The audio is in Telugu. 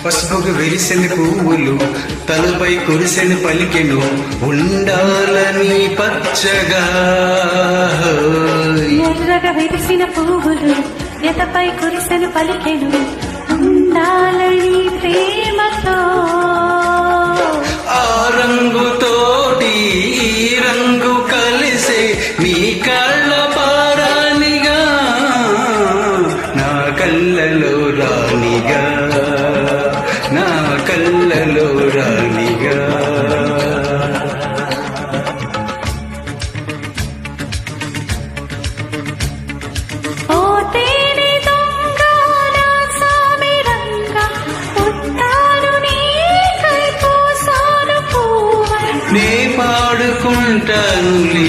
పసుపుకు విరిసెని పువ్వులు తలపై కురిసెని పలికెను ఉండాలని పచ్చగా. ఎర్రగా విరిసిన పువ్వులు ఎతపై కురిసెను పలికెను ఉండాలని ప్రేమతో. ఆ రంగుతోటి ఈ రంగు కలిసే నీ కళ్ళ పారానిగా నా కళ్ళలో రానిగా నా కళ్ళలో రానిగా. ఓ తేనె దొంగ నా సామిరంగా పుట్టాను నీకై పూసాను పూవై. నే పాడుకుంటానులే